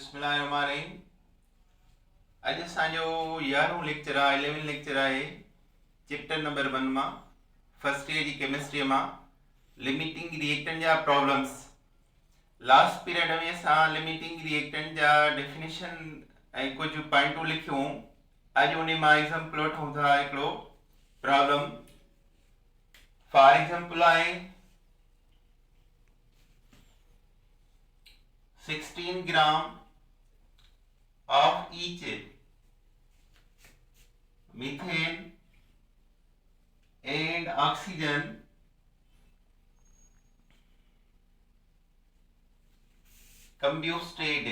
बिस्मिल्लाहिर्रहमानिर्रहीम। अॼु असांजो 11हों लेक्चर आहे 11 लेक्चर आहे चैप्टर नंबर 1 मां फर्स्ट ईयर जी केमिस्ट्री मां लिमिटिंग रिएक्टेंट जा प्रॉब्लम्स। लास्ट पीरियड में असां लिमिटिंग रिएक्टेंट जा डेफिनेशन ऐं कुझु पॉइंटूं लिखियूं। अॼु उन मां एग्जाम्पल वठूं था हिकिड़ो प्रॉब्लम। फॉर एग्जाम्पल आहे 16 ग्राम of each methane and oxygen combusted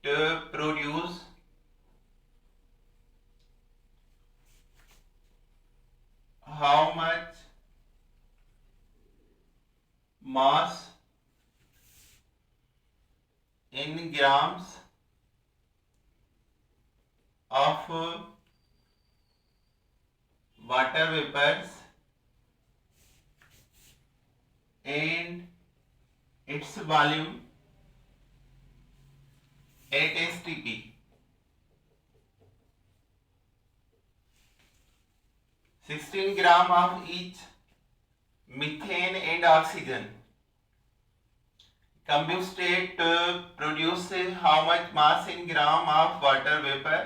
to produce how much mass in grams of water vapors and its volume at STP. (16 gram of each methane and oxygen combusted to produce how much mass in gram of water vapor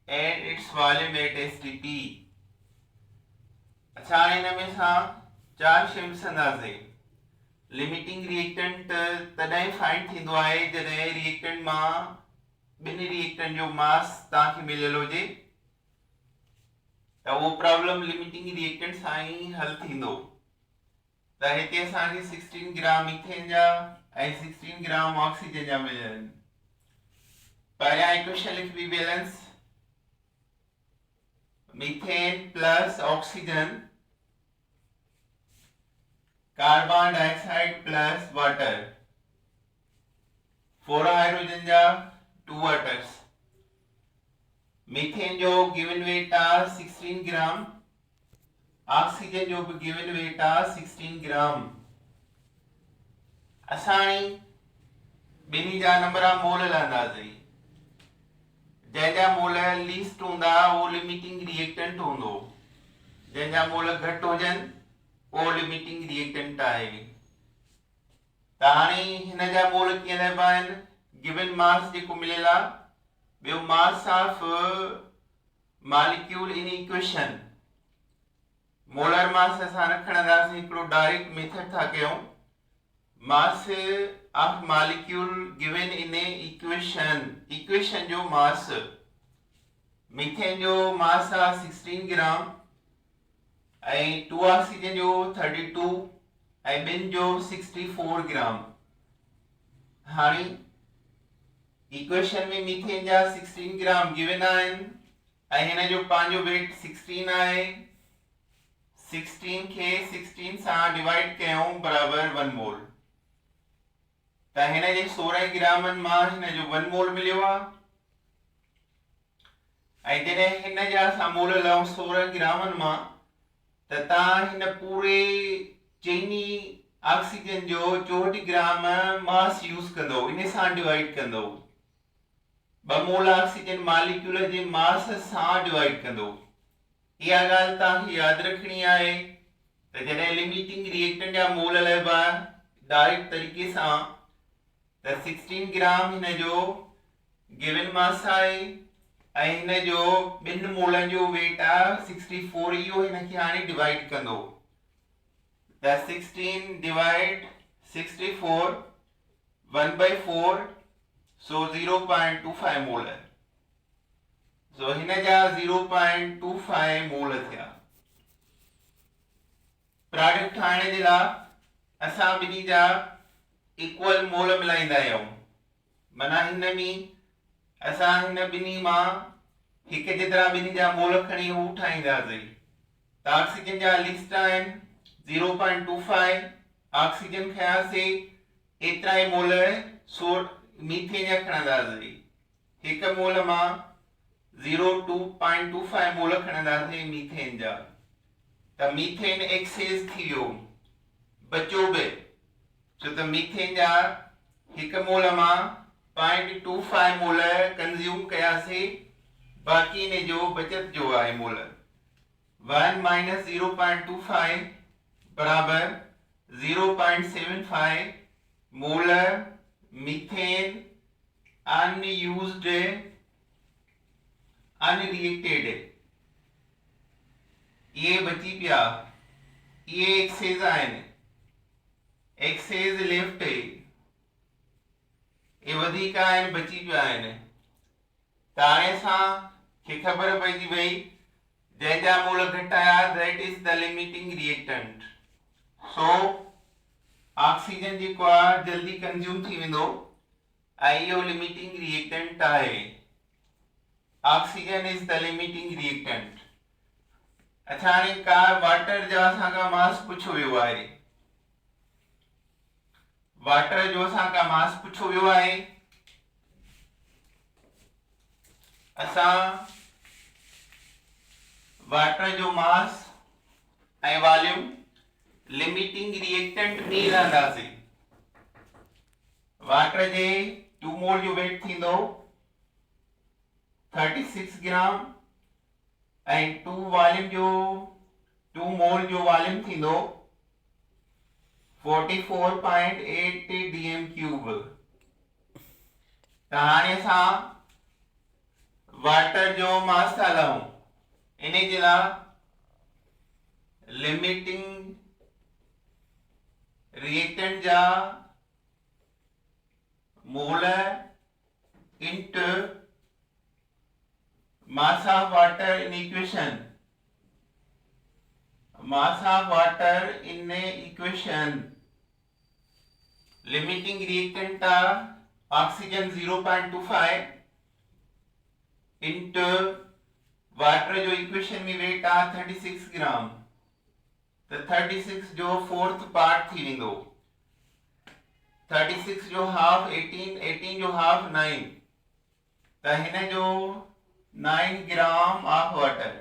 and its volume at STP. अच्छा हिन में सां चार शयूं ॾिसंदासीं। Limiting reactant तॾहिं find थींदो आहे जॾहिं रिएक्टेंट मां ॿिनि रिएक्टेंट जो मास तव्हांखे मिलियल हुजे त उहो प्रॉब्लम लिमिटिंग रिएक्टेंट सां ई हल थींदो। त हिते असांखे 16 ग्राम मीथेन जा ऐं 16 ग्राम ऑक्सीजन जा मिलियल आहिनि। पहिरियां इक्वेशन लिखबी balance methane plus oxygen carbon dioxide plus water 4 hydrogen जा 2 वाटर्स। मीथेन जो गिवन वेट आहे 16 ग्राम, ऑक्सीजन जो भी गिवन वेट आहे 16 ग्राम। असाणी ॿिन्ही जा नंबर मोल लहंदासीं। जंहिंजा मोल लीस्ट हूंदा उहो लिमिटिंग रिएक्टेंट हूंदो, जंहिंजा मोल घटि हुजनि उहो लिमिटिंग रिएक्टेंट आहे। त हाणे हिन जा मोल कीअं लहिबा आहिनि? गिवन मास जेको मिलियल आहे, ॿियो mass of molecule in equation. Molar mass असां न खणंदासीं, हिकिड़ो डायरेक्ट मेथड था कयूं। Mass of molecule given in equation जो मास। मीथेन जो मास आहे 16 ग्राम ऐं 2 ऑक्सीजन जो 32 ऐं ॿिनि जो 64 ग्राम। हाणे इक्वेशन में मीथेन जा 16 ग्राम गिवन आहिनि ऐं हिन जो पंहिंजो वेट 16 आहे। 16 खे 16 सां डिवाइड कयूं बराबर 1 मोल। त हिन जे 16 ग्रामनि मां हिन जो 1 मोल मिलियो आहे ऐं जॾहिं हिन जा असां मोल लऊं 16 ग्रामनि मां त तव्हां हिन पूरे चइनी ऑक्सीजन जो 64 ग्राम मास यूज़ कंदो, इन सां डिवाइड कंदो। 2 मोल ऑक्सीजन मॉलिक्यूल जे मास सां डिवाइड कंदो। इहा ॻाल्हि तव्हांखे यादि रखणी आहे त जॾहिं लिमिटिंग रिएक्टेंट जा मोल लहिबा डायरेक्ट तरीक़े सां त 16 ग्राम हिन जो गिवन मास आहे ऐं हिन जो ॿिनि मोलनि जो वेट आहे 64। इहो हिन खे हाणे डिवाइड कंदो त 16 डिवाइड 64 1/4 सो 0.25 मोल। सो हिन जा 0.25 मोल थिया। प्रोडक्ट ठाहिण जे लाइ असां ॿिन्ही जा इक्वल मोल मिलाईंदा आहियूं। माना हिन में असां हिन ॿिन्ही मां हिकु जेतिरा ॿिन्ही जा मोल खणी हू ठाहींदासीं। त ऑक्सीजन जा लिस्ट आहिनि 0.25, ऑक्सीजन खयासीं एतिरा ई मोल मीथेन जा खणंदासीं। हिकु मोल मां 0.25 मोल खणंदासीं मीथेन जा। त मीथेन एक्सेस थी वियो, बचो बि छो त मीथेन जा 1 मोल मां 0.25 मोल कंज्यूम कयासीं, बाक़ी इन जो बचत जो आहे मोल 1 माइनस 0.25 बराबर 0.75 मोल मीथेन अनयूज्ड अनरिएक्टेड ये बची पिया, ये एक्सेस आहिनि, एक्सेस लेफ्ट ये वधीक आहिनि, बची पिया आहिनि। त हाणे असां खे ख़बर पइजी वई जंहिंजा मोल घटि आया that is the limiting reactant. So oxygen जेको आहे जल्दी कंज्यूम थी वेंदो ऐं इहो लिमिटिंग रिएक्टेंट आहे। Oxygen is the limiting reactant. अच्छा हाणे का वाटर जो असांखां मास पुछो वियो आहे, वाटर जो असांखां मास पुछो वियो आहे। असां वाटर जो मास ऐं वॉल्यूम लिमिटिंग रिएक्टेंट में रहंदासीं। वाटर जे 2 मोल जो वेट थींदो 36 ग्राम ऐं 2 वॉल्यूम जो 2 मोल जो वॉल्यूम थींदो 44.8 dm क्यूब। त हाणे असां वाटर जो मास था लहूं, इन जे लाइ लिमिटिंग रिएक्टेंट जा मोल into mass of water in equation, mass of water in equation limiting reactant oxygen 0.25 into water जो इक्वेशन में वेट आ 36 ग्राम, तो 36 जो 4th पार्ट थी वेंदो, 36 जो हाफ 18, 18 जो हाफ 9, त हिन जो 9 ग्राम ऑफ वाटर।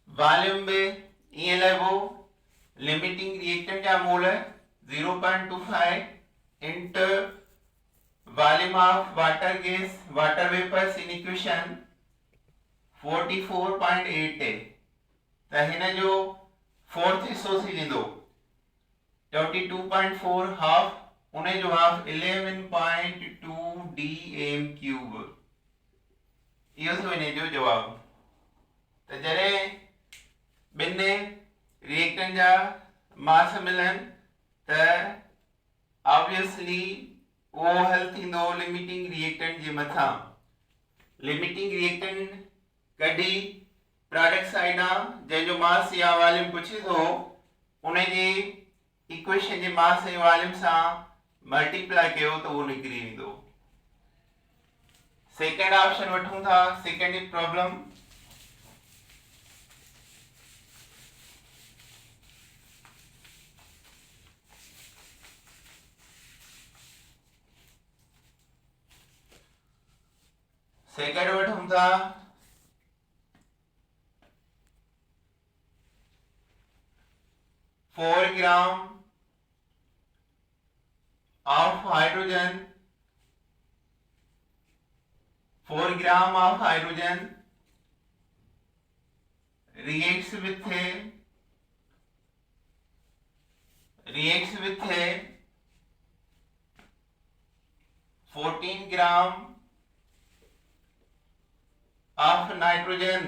वॉल्यूम में ईअं लॻो लिमिटिंग रिएक्टेंट जा mole 0.25 into volume of water gas water vapours in equation 44.8 है, त हिन जो 4th हिस्सो थी वेंदो 22.4 हाफ, उन जो हाफ 11.2 dm क्यूब। इहो थो इन जो जवाब। त जॾहिं ॿिनि रिएक्टेंट जा मास मिलनि त ऑब्वियसली उहो हल थींदो लिमिटिंग रिएक्टेंट जे मथां। लिमिटिंग रिएक्टेंट कॾहिं प्रोडक्ट साइड आहे जंहिंजो मास या वॉल्यूम पुछे थो उन जी इक्वेशन जे मास ऐं वॉल्यूम सां मल्टीप्लाई कयो त उहो निकिरी वेंदो। सेकेंड ऑप्शन वठूं था, सेकेंड प्रॉब्लम। सेकेंड वठूं था 4 ग्राम of hydrogen, 4 gram of hydrogen reacts with 14 gram of nitrogen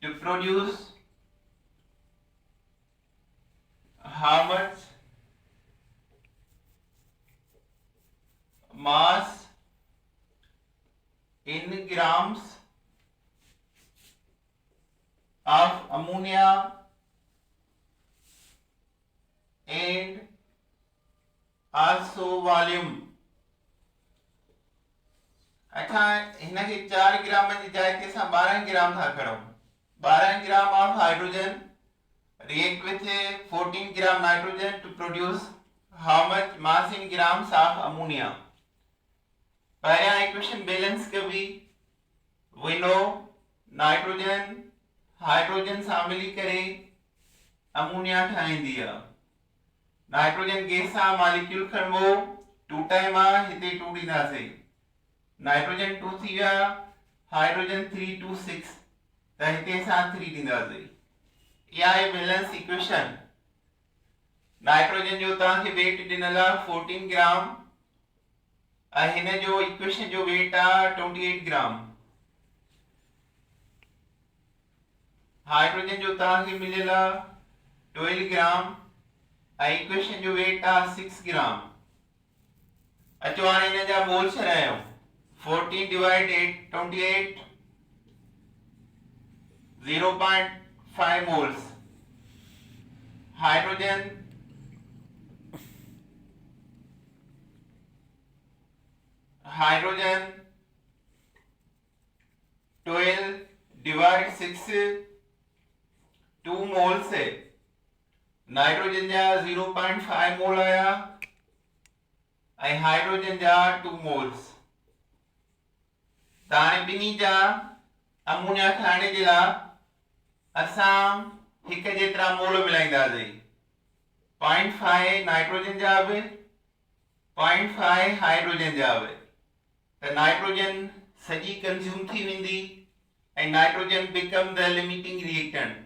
to produce how much mass in grams of ammonia and also volume। अच्छा हिनखे 4 ग्राम जी जाइ ते असां 12 ग्राम था करूं। 12 gram of hydrogen react with 14 gram nitrogen to produce how much mass in grams of ammonia। पहला equation balance कभी we know nitrogen hydrogen सां मिली करे अमोनिया ठाहींदी आहे। नाइट्रोजन गैस सां मॉलिक्यूल खणबो 2 टाइम आहे, हिते 2 ॾींदासीं, नाइट्रोजन 2 थी विया, हाइड्रोजन 3 2 6 त हिते असां 3 ॾींदासीं। इहा आहे बैलेंस इक्वेशन। नाइट्रोजन जो तव्हांखे वेट ॾिनल आहे 14 ग्राम ऐं हिन जो इक्वेशन जो वेट आहे 28 ग्राम। हाइड्रोजन जो तव्हांखे मिलियल आहे 12 ग्राम ऐं इक्वेशन जो वेट आहे 6 ग्राम। अचो हाणे हिन जा मोल छॾायूं। 14 divide 28 0.5 moles. Hydrogen hydrogen 12 divide 6 2 moles है। नाइट्रोजन जा 0.5 मोल आया ऐं हाइड्रोजन जा 2 मोल्स। त हाणे ॿिन्ही जा अमोनिया ठाहिण जे लाइ असां हिक जेतिरा मोल मिलाईंदासीं। 0.5 नाइट्रोजन जा बि 0.5 हाइड्रोजन जा बि। त नाइट्रोजन सॼी कंज्यूम थी वेंदी ऐं nitrogen become the limiting reactant.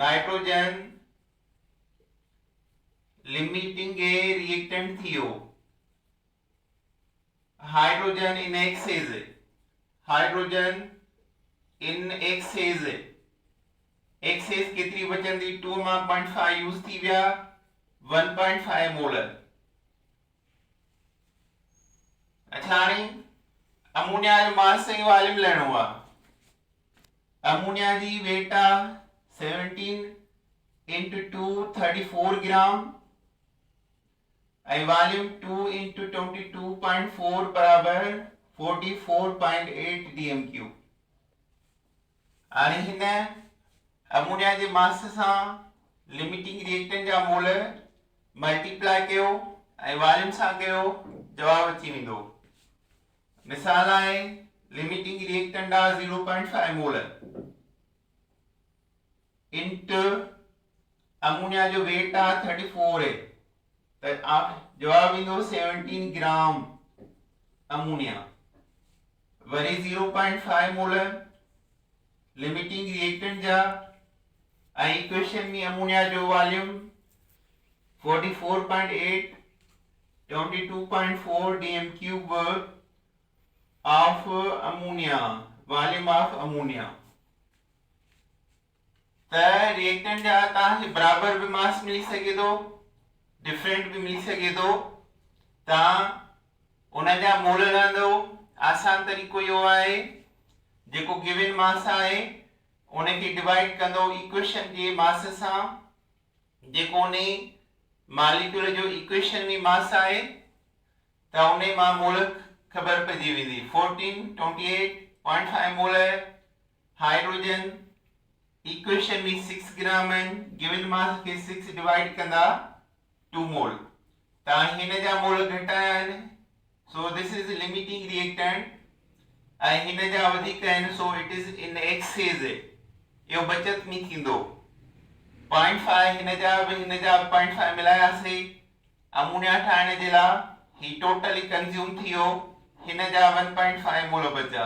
Nitrogen limiting ए रिएक्टेंट थियो। Hydrogen in excess, hydrogen in excess, excess केतिरी बचंदी 2 मां 0.5 यूज थी विया 1.5 मोल। अच्छा हाणे अमोनिया जो मास ऐं वॉल्यूम लहणो आहे। अमोनिया जी वेट आहे 17 into 2 34 ग्राम ऐं वॉल्यूम 2 into 22.4 बराबर 44.8 dm3। हाणे हिन अमोनिया जे मास सां लिमिटिंग रिएक्टेंट जा मोल मल्टीप्लाई कयो ऐं वॉल्यूम सां कयो, जवाब अची वेंदो। मिसाल आहे लिमिटिंग रिएक्टेंट आहे 0.5 मोल इंट अमोनिया जो वेट आहे 34 है, त जवाब ईंदो 17 ग्राम अमोनिया। वरी 0.5 मोल लिमिटिंग रिएक्टेंट जा ऐं इक्वेशन में अमोनिया जो volume 44.8 22.4 dm³ of ammonia, volume of ammonia। त रिएक्टेंट जा तव्हांखे बराबर भी मास मिली सके थो, डिफरेंट भी मिली सके थो। तव्हां उन जा मोल रहंदो। आसान तरीक़ो इहो आहे, जेको गिवन मास आहे उनखे डिवाइड कंदो इक्वेशन जे मास सां, जेको उन मॉलिक्यूल जो इक्वेशन में मास आहे त उन मां मोल खबर पइजी वेंदी। 14 28.5 मोल हाइड्रोजन इक्वेशन में 6 ग्राम आहिनि, गिवन मास के 6 डिवाइड कंदा 2 मोल। त हिन जा मोल घटाया आहिनि, सो दिस इज लिमिटिंग रिएक्टेंट ऐं हिन जा वधीक आहिनि, so it is in excess. इहो बचत में थींदो। 0.5 हिन जा बि हिन जा 0.5 मिलायासीं अमोनिया ठाहिण जे लाइ, ही टोटली कंज्यूम थी वियो, हिन जा 1.5 मोल बचा।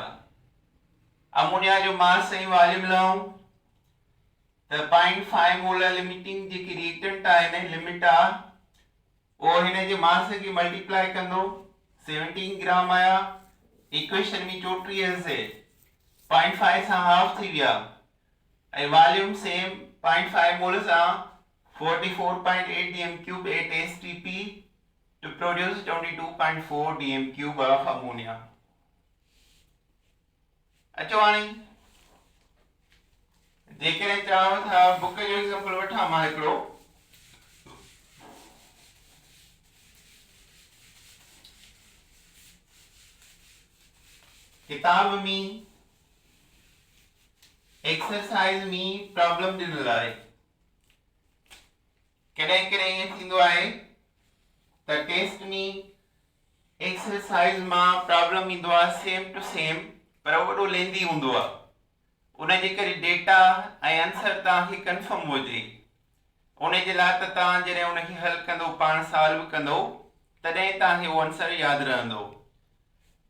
अमोनिया जो मास ऐं वॉल्यूम लहूं त 0.5 मोल लिमिटिंग जेकी रिएक्टेंट आहे लिमिट आहे, उहो हिन जे मास खे मल्टीप्लाई कंदो, 17 ग्राम आया, इक्वेशन में 34 से 0.5 सां हाफ थी विया ऐं वॉल्यूम सेम 0.5 मोल सां 44.8 dm³ 8 STP to produce 22.4 dm³ of ammonia। अचो हाणे जेकॾहिं चाहो था बुक जो एग्जांपल वठां मां हिकिड़ो। किताब में एक्सरसाइज में प्रॉब्लम ॾिनल आहे। कॾहिं कॾहिं ईअं थींदो आहे त टेस्ट में एक्सरसाइज मां प्रॉब्लम ईंदो आहे सेम टू सेम, पर वॾो लेंदी हूंदो आहे। उन जे करे डेटा ऐं आंसर तव्हांखे कंफर्म हुजे, उन जे लाइ त तव्हां जॾहिं उनखे हल कंदो पाण सॉल्व कंदो तॾहिं तव्हांखे उहो आंसर यादि रहंदो।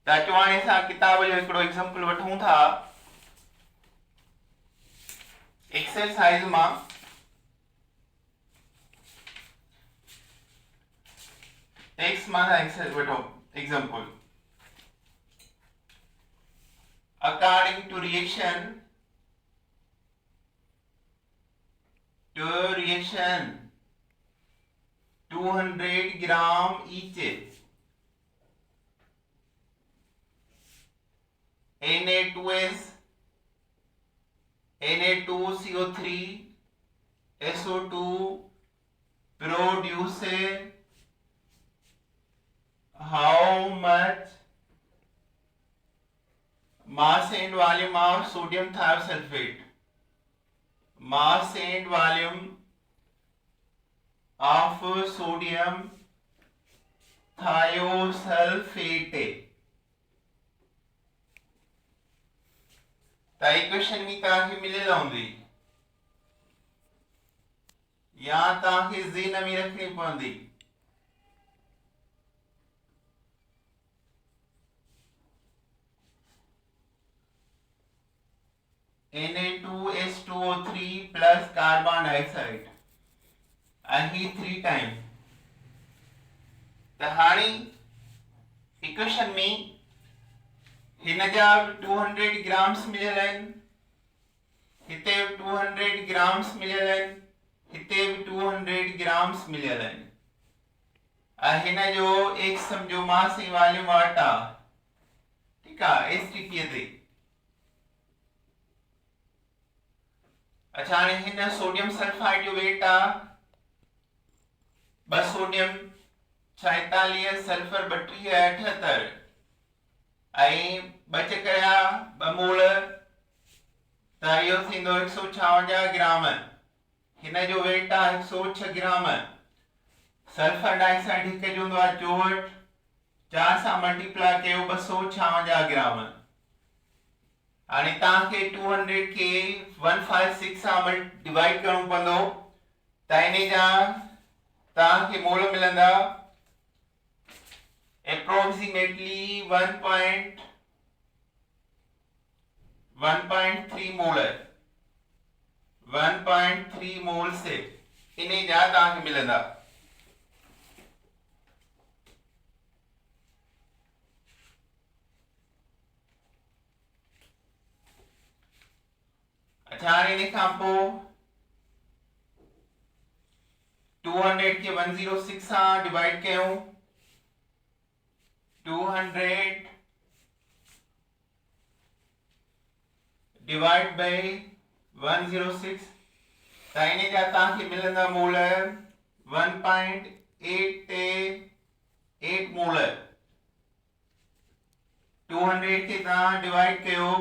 त अचो हाणे असां किताब जो हिकिड़ो एग्जाम्पल वठूं था एक्सरसाइज मां। टेक्स्ट मां एक्सरसाइज वठो example. According to reaction 200 gram each Na2S Na2CO3 SO2 produce how much mass and volume of sodium thiosulfate? Mass and volume of sodium thiosulfate। त इक्वेशन में तव्हांखे मिलियल हूंदी या तव्हांखे ज़हन में रखणी पवंदी। Na2H2O3 plus carbon dioxide અહીં 3 टाइम। त हाणे इक्वेशन में हिन जा 200 ग्राम्स मिलियल आहिनि, हिते 200 ग्राम्स मिलियल आहिनि, हिते भी 200 ग्राम्स मिलियल आहिनि। हिन जो एक सम्झो मास ऐं वॉल्यूम वटि आहे, ठीकु आहे, एसटीपी ते। अच्छा हाणे हिन सोडियम सल्फाइड जो वेट आहे 2 सोडियम 46 सल्फर 32 78 ऐं 2 चकरिया 2 मोल त इहो थींदो 156 ग्राम। हिन जो वेट आहे 106 ग्राम। सल्फर डाइऑक्साइड हिकु जो हूंदो आहे 64, 4 सां मल्टीप्लाई कयो 256 ग्राम। हाणे तव्हांखे 200 खे 156 सां डिवाइड करणो पवंदो त इन जा तव्हांखे मोल मिलंदा approximately 1.3 मोल। 1.3 मोल से इन जा तव्हांखे मिलंदा। अच्छा हाणे इन खां पोइ 200 खे 106 सां डिवाइड कयूं। 200 डिवाइड बाय 106 त इन जा तव्हांखे मिलंदा मोल 1.88 मोल। 200 खे तव्हां डिवाइड कयो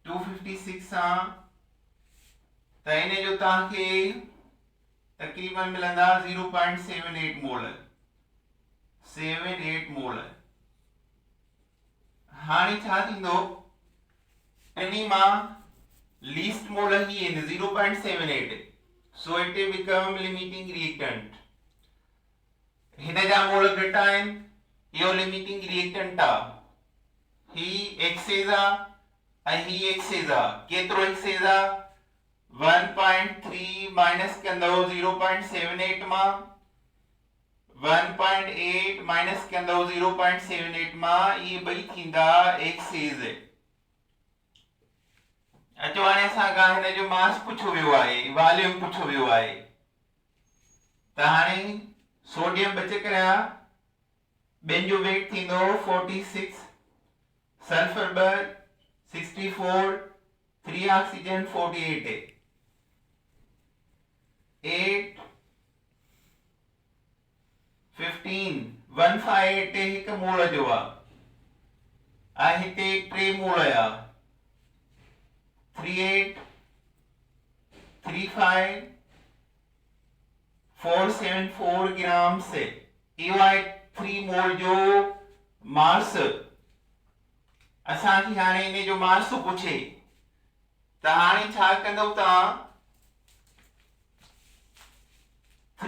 256 सां त इन जो तव्हांखे तकरीबन मिलंदा 0.78 मोल। 78 मोल। हाणे छा थींदो टिनी मां लीस्ट मोल ही आहिनि 0.78, so it become limiting reactant। हिन जा मोल घटि आहिनि, इहो लिमिटिंग रिएक्टेंट आहे। ही एक्सेस आहे ऐं ही एक्सेस आहे। केतिरो एक्सेस आहे 1.3 माइनस कंदो 0.78 मां 1.8 माइनस कंदो 0.78 मां ये ॿई थींदा एक्सेस। अचो हाणे असां खां हिन जो मास पुछो वियो आहे, वॉल्यूम पुछो वियो आहे। त हाणे सोडियम 2 चकरिया ॿियनि जो वेट थींदो 46, सल्फर 2 64, 3 ऑक्सीजन 48 8 15 158 हिकु मोल जो आहे ऐं हिते 3 मोल आहे 38 35 474 ग्राम से इहो आहे 3 मोल जो मास। असांखे हाणे इन जो मास थो पुछे त हाणे छा कंदव तव्हां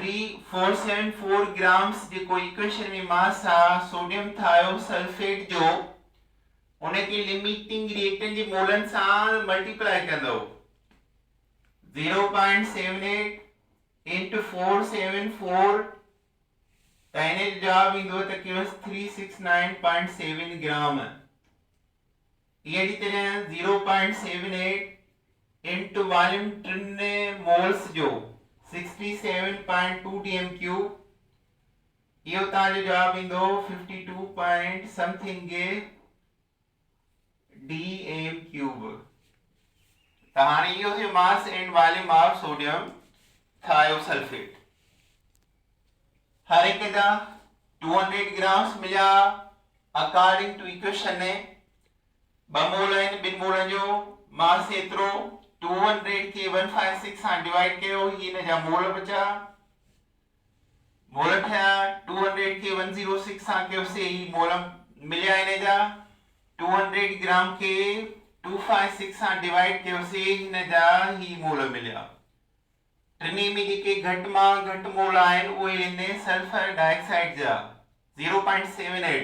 3474 ग्राम्स जेको इक्वेशन में मास आहे सोडियम थायोसल्फेट जो उनखे लिमिटिंग रिएक्टेंट जे मोलनि सां मल्टीप्लाई कंदो 0.78 into 474 त हिन जो जवाब ईंदो त केवल 369.7 ग्राम। अहिड़ी तरह 0.78 into वॉल्यूम 3 मोल्स जो 67.2 dm³ इहो तव्हांजो जवाब ईंदो 52 पॉइंट समथिंग dm³। त हाणे इहो थियो mass and volume of sodium thiosulphate. हर एक जा 200 ग्राम्स मिलिया अकॉर्डिंग टू इक्वेशन ने 2 मोल आहिनि 2 मोलनि जो मास एतिरो 200 खे 156 सां डिवाइड कयो हिन जा मोल बचा मोल ठया 200 खे 106 सां कयोसीं ही मोल मिलिया हिन जा 200 ग्राम खे 256 सां डिवाइड कयोसीं हिन जा ही मोल मिलिया। टिनी में जेके घटि मां घटि मोल आहिनि उहे आहिनि सल्फर डाइऑक्साइड जा 0.78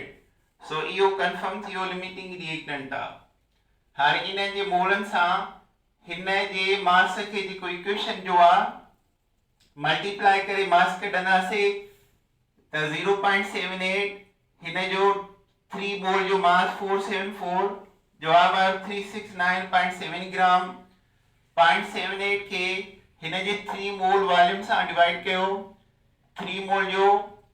सो इहो कंफर्म थियो लिमिटिंग रिएक्टेंट आहे। हाणे इन जे मोलनि सां हिन जे मास खे जेको इक्वेशन जो आहे मल्टीप्लाई करे मास कढंदासीं त 0.78 हिन जो 3 मोल जो मास 474 जवाब आहे 369.7 ग्राम 0.78 के हिन जे 3 मोल वॉल्यूम सां डिवाइड कयो 3 मोल जो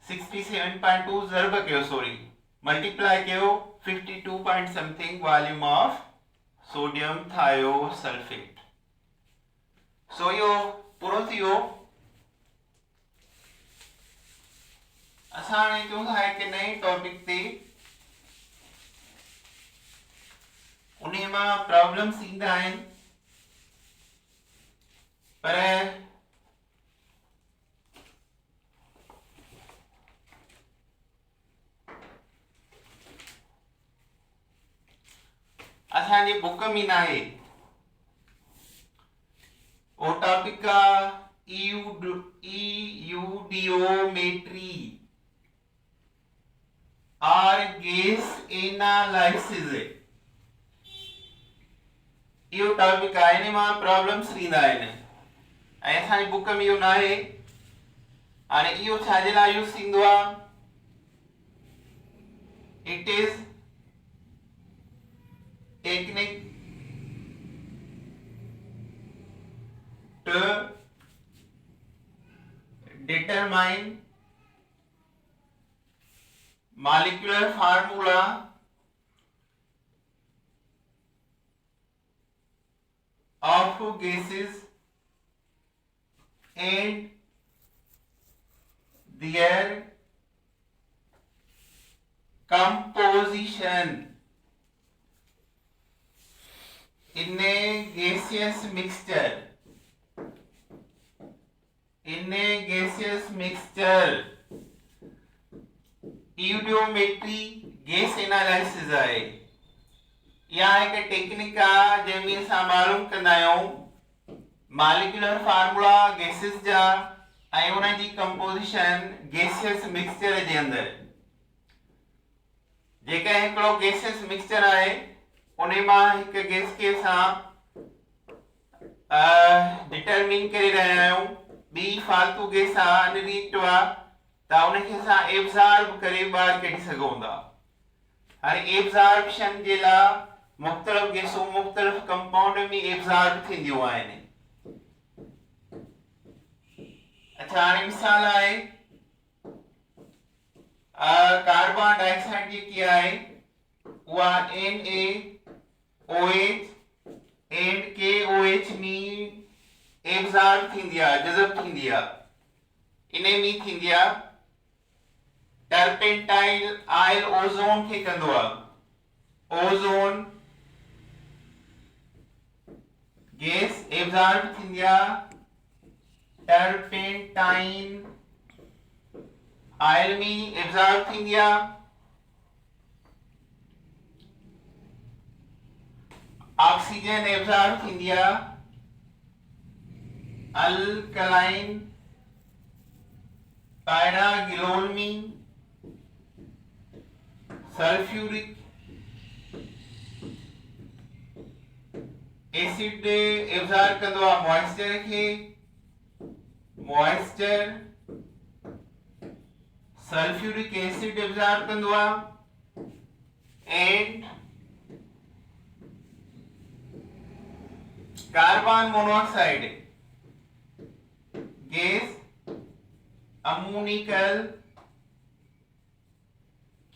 67.2 ज़रब कयो सॉरी मल्टीप्लाई कयो 52 point something volume of sodium thiosulphate. So यो पूरो थियो। असां हाणे जो है कि नए टॉपिक ते उन्हें मां प्रॉब्लम्स ईंदा आहिनि पर असांजी बुक में न आहे वो टॉपिक का ईयूडियोमेट्री और गैस एनालिसिस इहो टॉपिक आहे ने मां प्रॉब्लम्स ॾींदा आहिनि ऐं असांजी बुक में इहो न आहे। हाणे इहो छाजे लाइ यूज़ थींदो आहे it is technique to determine molecular formula of gases and their composition in a gaseous mixture eudiometry gas analysis है या एक टेक्निक आहे जंहिंमें असां मालूम कंदा आहियूं मॉलिक्यूलर फार्मूला गैसेस जा ऐं उन जी कंपोजिशन गैसियस मिक्सचर जे अंदरि जेका हिकिड़ो गैसियस मिक्सचर आहे उन मां हिकु गैस खे असां डिटरमिन करे रहिया आहियूं बी फालतू गैस आहे अनरिएक्टिव आहे त उनखे असां एब्जॉर्ब करे ॿाहिरि कढी सघूं था। हाणे एब्जॉर्प्शन जे लाइ मुख़्तलिफ़ गैसूं मुख़्तलिफ़ कंपाउंड में एब्जॉर्ब थींदियूं आहिनि। अच्छा हाणे मिसाल आहे कार्बन डाइऑक्साइड जेकी आहे उहा NaOH एंड KOH में एब्जॉर्ब थींदी आहे जज़ब थींदी आहे इन में थींदी आहे टर्पेंटाइल आयल ओज़ोन खे कंदो आहे ओज़ोन गैस एब्जॉर्ब थींदी आहे टर्पेंटाइन आयल में एब्जॉर्ब थींदी आहे ऑक्सीजन एब्जॉर्ब थींदी आहे अल्कलाइन पैरागिलोलमीन सल्फ्यूरिक एसिड एब्जॉर्ब कंदो आहे मॉइस्चर खे मॉइस्चर सल्फ्यूरिक एसिड एब्जॉर्ब कंदो आहे and carbon monoxide gas ammoniacal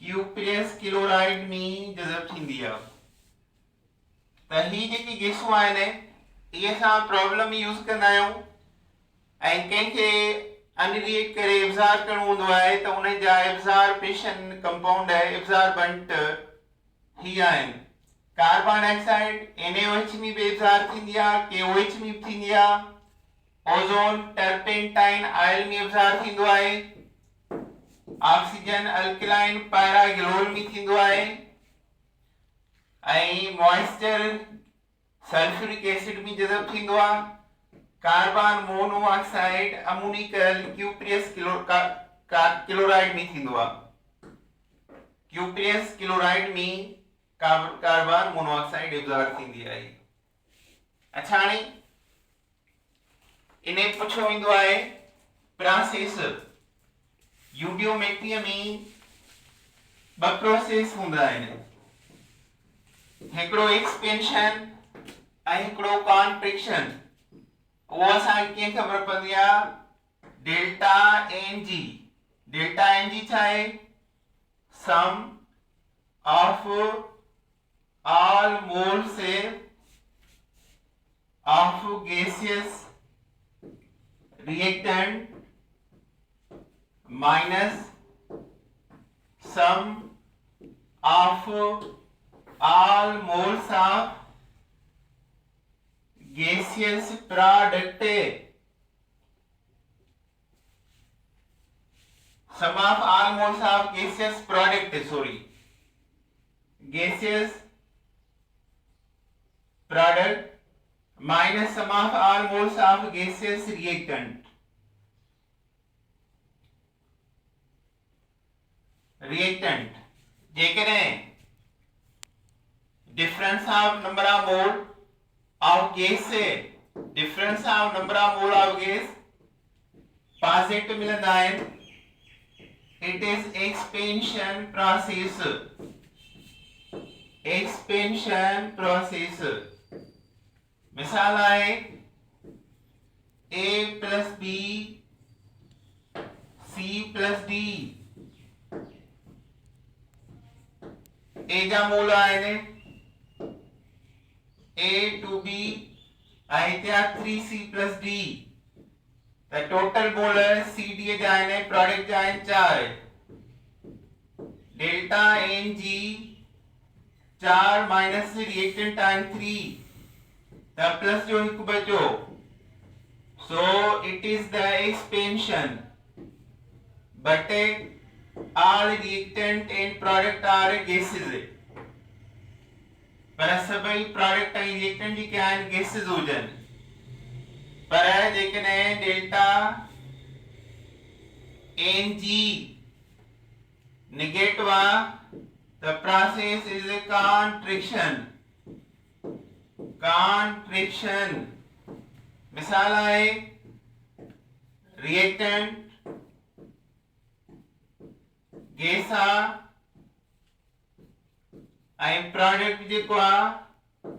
cuprous chloride में जज़ब थींदी आहे त ही जेकी गैसूं आहिनि इहे असां प्रॉब्लम में यूज़ कंदा आहियूं ऐं कंहिंखे अनरिएक्ट करे एब्जॉर्ब करणो हूंदो आहे त उन जा एब्जॉर्बेशन कंपाउंड एब्जॉर्बेंट ही आहिनि कार्बन डाइऑक्साइड NaOH में भी एब्जॉर्ब थींदी आहे KOH में भी थींदी आहे ओजोन टर्पेंटाइन ऑयल में एब्जॉर्ब थींदो आहे ऑक्सीजन अल्कलाइन पैरागिलोल में थींदो आहे ऐं मॉइस्चर सल्फ्यूरिक एसिड में जज़ब थींदो आहे carbon monoxide ammoniacal cuprous chloride में थींदो आहे क्यूप्रियस क्लोराइड में कार्बन मोनोऑक्साइड एब्जॉर्ब थींदी आहे अच्छा हाणे इने पुछो वेंदो आहे प्रोसेस यूडियोमेट्री में ब प्रोसेस हूंदा आहिनि हिकिड़ो एक्सपेंशन ऐं हिकिड़ो कॉन्ट्रैक्शन वो असांखे कीअं ख़बर पवंदी आहे डेल्टा एन जी छा आहे sum of all moles of gaseous reactant minus sum of all moles of gaseous product sum of all moles of gaseous product gaseous product minus sum of all moles of gaseous reactant जेकॾहिं difference of number of mole of gas से difference of number of mole of gas positive मिलंदा आहिनि it is expansion process मिसाल आहे A plus B C plus D A जा मोल आहिनि A to B आहित्या 3C plus D the total molar CD जा आहिनि product जा आहिनि 4 डेल्टा Ng 4 माइनस रिएक्टेंट आहिनि 3 the plus जो हिकु बचो so it is the expansion but all reactant and product are gases पर सभई प्रोडक्ट ऐं रिएक्टेंट जी क्या आहिनि गैसेस हुजनि पर जेकॾहिं डेल्टा Ng नेगेटिव आहे the process is a contraction मिसाल आहे रिएक्टेंट गैस आहे ऐं प्रोडक्ट जेको आहे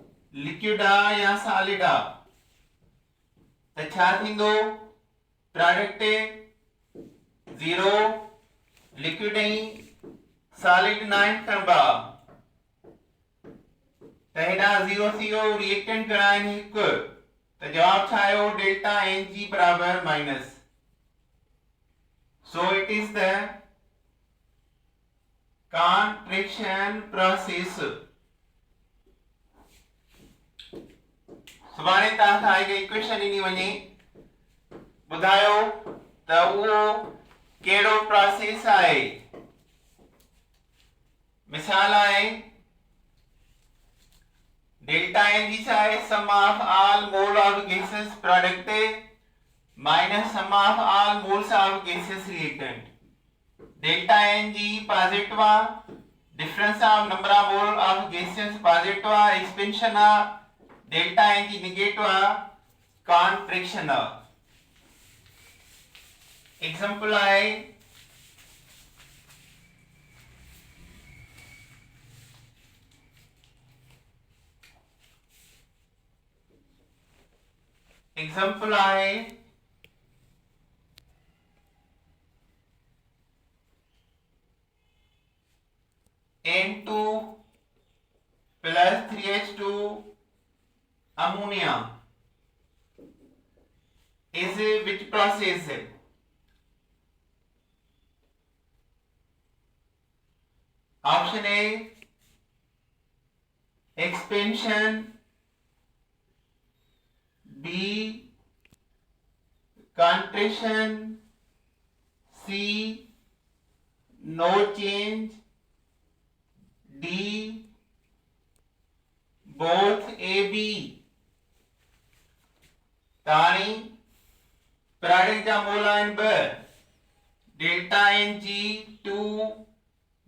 लिक्विड आहे या सॉलिड आहे त छा थींदो प्रोडक्ट 0 लिक्विड ऐं सॉलिड 9 खणबा त हेॾा 0 थी वियो रिएक्टेंट घणा आहिनि 1 त जवाब छा आयो डेल्टा Ng बराबर minus so it is the contraction process सुभाणे तव्हां खां हिकु इक्वेशन ॾिनी वञे ॿुधायो त उहो कहिड़ो प्रोसेस आहे मिसाल आहे डेल्टा Ng छा आहे sum of all mole of gases product minus sum of all moles of gaseous reactant. Delta Ng positive, difference of number of mole of gaseous positive, expansion of delta Ng negative, contraction of. Example I. Example I. N2 plus 3H2 ammonia is which process? Option A, expansion. B, contraction. C, no change. D, both A, B. ताणी प्राणिक जा मोलाइन ब delta Ng 2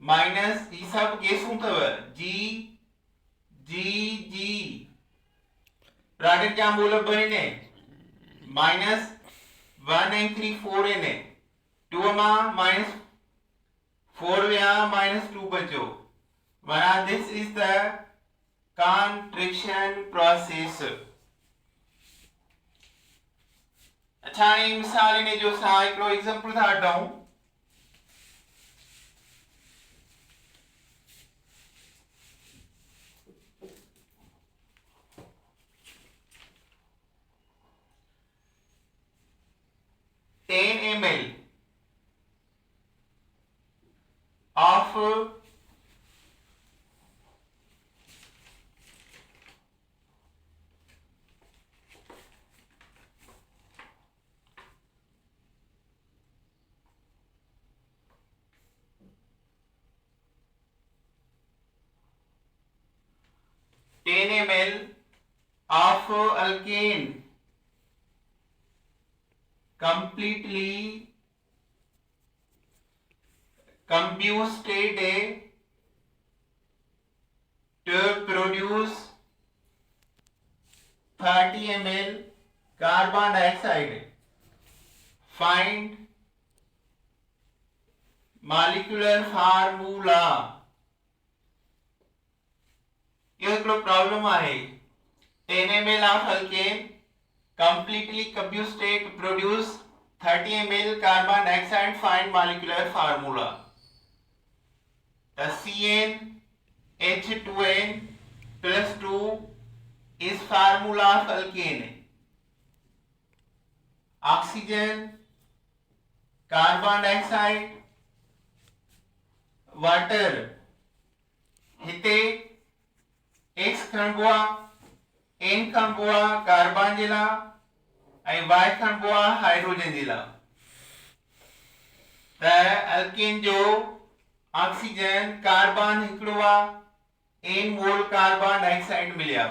minus ई सब केसूं थव G G G प्राणिक जा मोल बने minus 1 and 3 4 ने 2 मा minus 4 व्या माइनस 2 बचो वना this is the contraction process. अच्छा ये मिसाल ने जो सा हिकिड़ो एग्जांपल था वठूं ml of ml of alkane completely combusted to produce 30 ml carbon dioxide. Find molecular formula. ये प्रॉब्लम आहे 10 ml of alkane completely combusted to produce 30 ml carbon dioxide. Find molecular formula. The CnH2n plus 2 is formula of alkane. Oxygen, carbon dioxide, water. हिते X खणबो आहे N खणबो आहे carbon जे लाइ ऐं Y खणबो आहे hydrogen जे लाइ त अल्केन जो ऑक्सीजन कार्बन हिकिड़ो आहे N मोल कार्बन डाइऑक्साइड मिलिया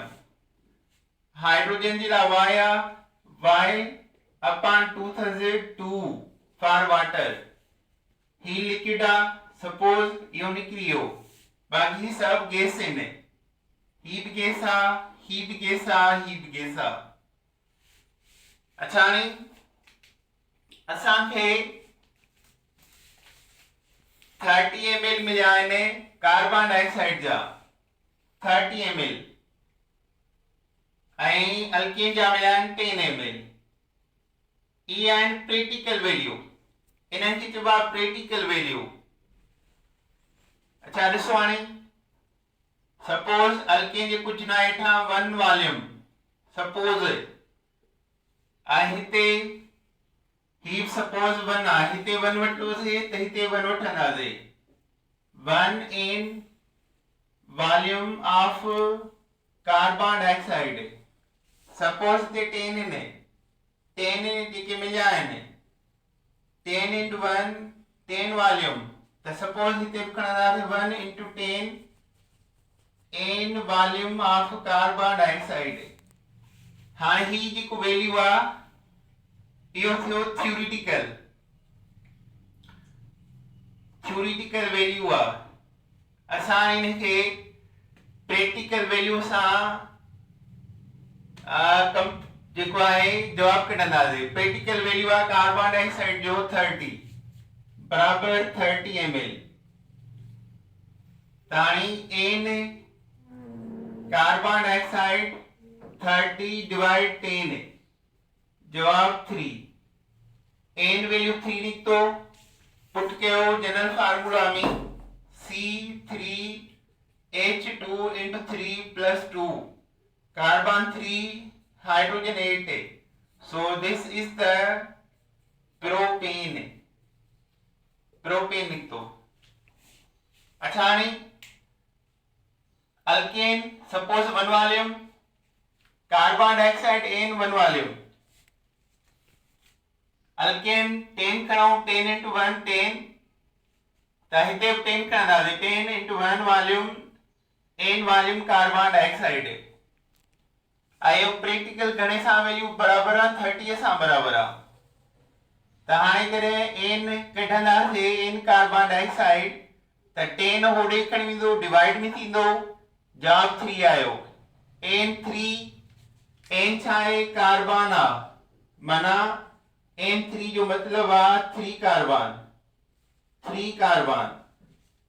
हाइड्रोजन जे लाइ Y upon 2002 for water he liquid आहे सपोज इहो निकिरी वियो बाक़ी सब गैस आहिनि ही भी गैस आहे ही भी गैस आहे ही भी गैस आहे अच्छा हाणे असांखे 30 ml मिलिया आहिनि कार्बन डाइऑक्साइड जा 30 ml ऐं अल्केन जा मिलिया आहिनि 10 ml ई आहिनि प्रैक्टिकल वैल्यू इन्हनि खे चइबो आहे प्रैक्टिकल वैल्यू अच्छा ॾिसो हाणे सपोज अल्केन जे कुझु न हेठां 1 वॉल्यूम सपोज ऐं हिते ही सपोज 1 आहे हिते 1 वठोसीं त हिते 1 वठंदासीं 1 in volume of carbon dioxide suppose हिते 10 आहिनि 10 जेके मिलिया आहिनि 10 into 1 10 वॉल्यूम त सपोज हिते बि खणंदासीं 1 into 10 in volume of carbon dioxide हाणे ही जेको वैल्यू आहे इहो थियो थ्योरिटिकल वैल्यू आहे। असां इनखे प्रैक्टिकल वैल्यू सां जेको आहे जवाब कढंदासीं। प्रैक्टिकल वैल्यू आहे कार्बन डाइऑक्साइड जो 30 बराबर 30 ml। ताणी n कार्बन डाइऑक्साइड 30 डिवाइड 10 जवाब 3। n वैल्यू 3 निकतो, पुट कयो जनरल फार्मूला में C3H2 into 3 plus 2 carbon 3 hydrogen 8। so this is the propane निकतो। अच्छा नहीं alkane suppose 1 volume, carbon dioxide n 1 volume. Alkane 10 खणो, 10 into 1 10 त हिते 10 खणंदासीं, 10 into 1 volume n volume carbon dioxide. आयो practical घणे सां वैल्यू बराबर आहे 30 सां बराबर आहे। त हाणे करे n कढंदासीं, n कार्बन डाइऑक्साइड त 10 होॾे खणी वेंदो, डिवाइड में थींदो, जवाब 3 आयो। n3 n छा आहे कार्बन आहे, माना n3 जो मतलब आहे 3 कार्बन।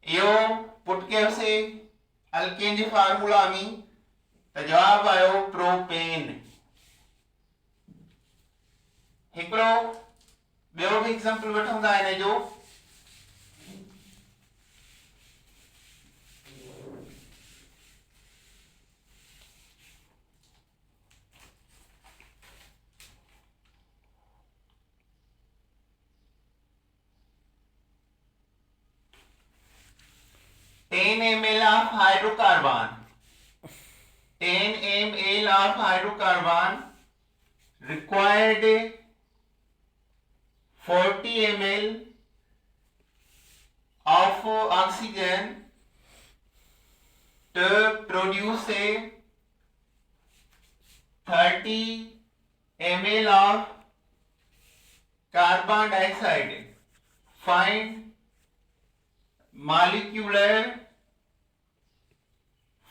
इहो पुट कयोसीं अल्केन जे फार्मूला में त जवाब आयो प्रोपेन। हिकिड़ो ॿियो बि एग्जांपल वठूं था हिन जो। Ten ml of hydrocarbon, 10 ml of hydrocarbon required 40 ml of oxygen to produce a 30 ml of carbon dioxide। find molecular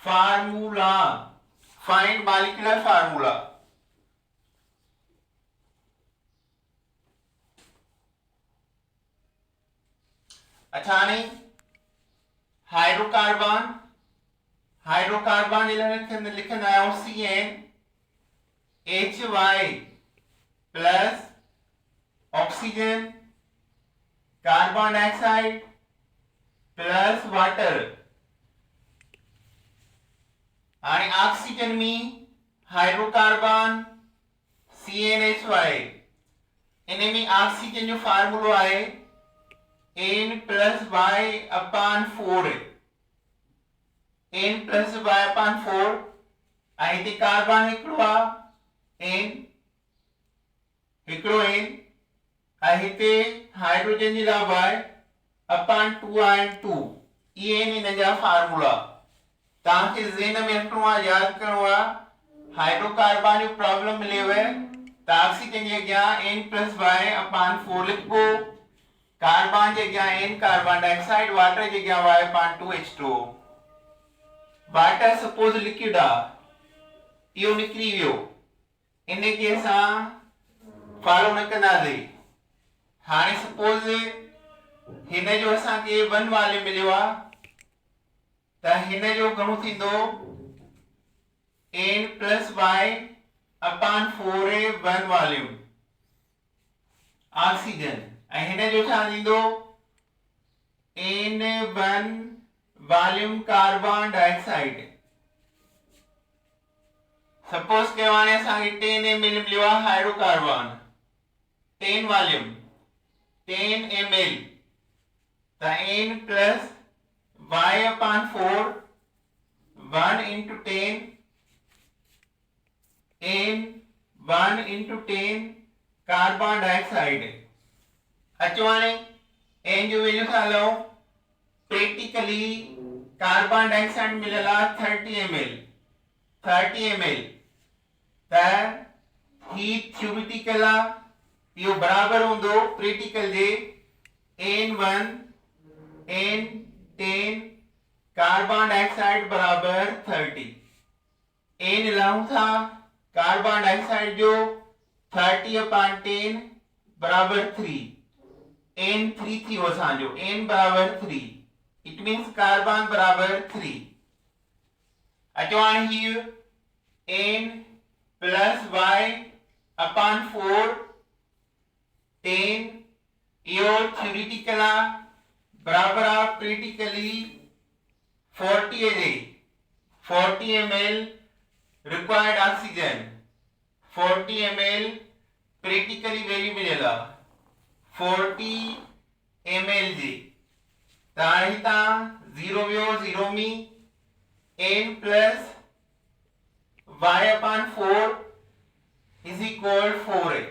formula। अच्छा नहीं हाइड्रोकार्बन जे लाइ लिखंदा आहियूं CnHy plus oxygen carbon dioxide plus water. आणि ऑक्सीजन में हाइड्रोकार्बन CnHy, इन में oxygen जो फार्मूलो आहे n plus y upon 4 n plus y upon 4। ऐं हिते कार्बन हिकिड़ो आहे n ऐं हिते हाइड्रोजन जे लाइ y upon 2 आहे 2। इहे आहिनि हिन जा फार्मूला। तव्हांखे ज़हन में रखणो आहे, यादि करणो आहे। हाइड्रोकार्बन जो प्रॉब्लम मिलेव त ऑक्सीजन जे अॻियां n plus y upon 4 लिखबो, carbon जे अॻियां n कार्बन डाइऑक्साइड, वाटर जे अॻियां y upon 2 H2O। Water suppose liquid आहे, इहो निकिरी वियो, इनखे असां फॉलो न कंदासीं। हाणे सपोज हिन जो असांखे 1 वॉल्यूम मिलियो आहे त हिन जो घणो थींदो n plus y upon 4 1 volume oxygen, ऐं हिन जो छा थींदो n1 volume carbon dioxide. Suppose कयो हाणे असांखे 10 ml मिलियो आहे हाइड्रोकार्बन, 10 वॉल्यूम 10 ml त n plus y upon 4 1 into 10 n 1 into 10 carbon dioxide. अचो हाणे n जो वैल्यू था लो। प्रैक्टिकली कार्बन डाइऑक्साइड मिलियल आहे 30 ml त ही थ्योरेटिकल आहे इहो बराबर हूंदो क्रिटिकल जे n1 n10 कार्बन डाइऑक्साइड बराबर 30 n लाऊं था कार्बन डाइऑक्साइड जो 30/10 बराबर 3 n3 थी वो असांजो n बराबर 3 इट मीन्स कार्बन बराबर 3 अचो हाणे हीउ n प्लस y/4 10 इहो थ्योरेटिकल आहे बराबर आहे प्रैक्टिकली 40 जे 40 ml required oxygen 40 ml practically value मिलेला 40 ml ji ताहिता 0 व्यो 0 me n plus y/4 is equal 4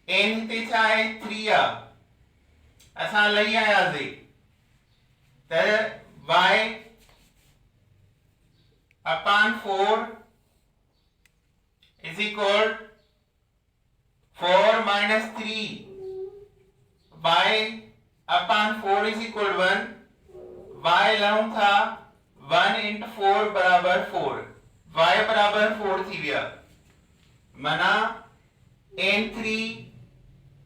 n हिते छा आहे 3 आहे असां लई आयासीं त y/4 is equal 4 minus 3 y/4 is equal 1 y लाऊं था 1 into 4 बराबर 4 y बराबर 4 थी विया माना n3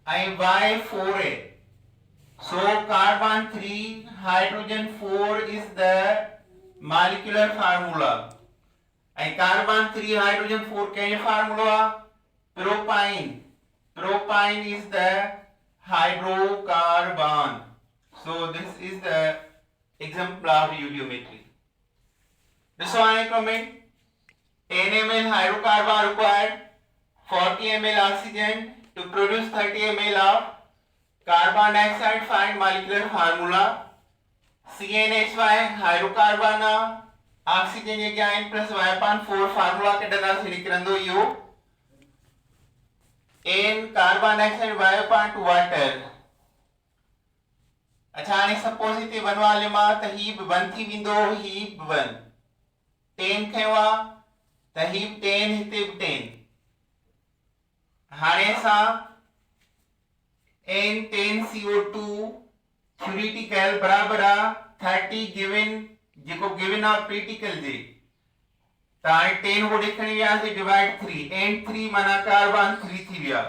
and y 4 है so carbon 3 hydrogen 4 is the molecular formula and carbon 3 hydrogen 4 can formula propyne is the hydrocarbon so this is the example of uviometry this one comment 10 ml hydrocarbon required 40 ml oxygen to produce 30 ml of carbon dioxide find molecular formula CnHY hydrocarbon oxygen जगह n plus y/4 formula कढंदा से निकरंदो इहो n carbon dioxide y/2 water अच्छा हाणे suppose हिते 1 वाले मां त ही 1 थी विंदो ही 1 10 खयो आ त ही 10 हिते 10 हाणे सा n10CO2 थ्योरेटिकल बराबर आ 30 गिवन जेको गिवन आ प्रैक्टिकल जे ताई 10 को देखणी विया से डिवाइड 3 n3 माना कार्बन 3 थी विया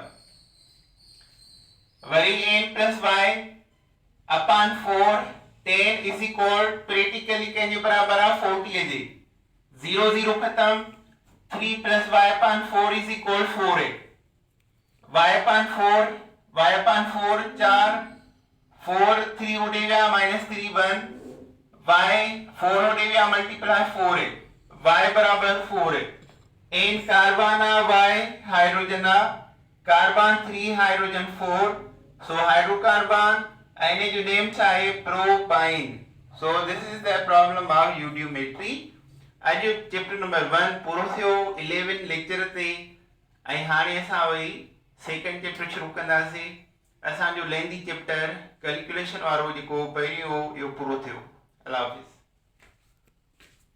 worry n plus y/4 10 is equal practically के जे बराबर आ 40 जे 0 0 खत्म 3 plus y/4 is equal 4 है y/4 4 4 3 हो गया -3 1 y 4 हो गया मल्टीप्लाई 4 है y बराबर 4 है n carbon y hydrogen carbon 3 hydrogen 4 so hydrocarbon एने जो नेम चाहे propyne so this is the problem of eudiometry आज चैप्टर नंबर 1 पूरो थियो 11 लेक्चर ते ऐं हाणे असां वई सेकंड चैप्टर शुरू कंदासीं असांजो लेंदी चैप्टर कैलकुलेशन वारो जेको पहिरियों इहो पूरो थियो अल्लाह हाफ़िज़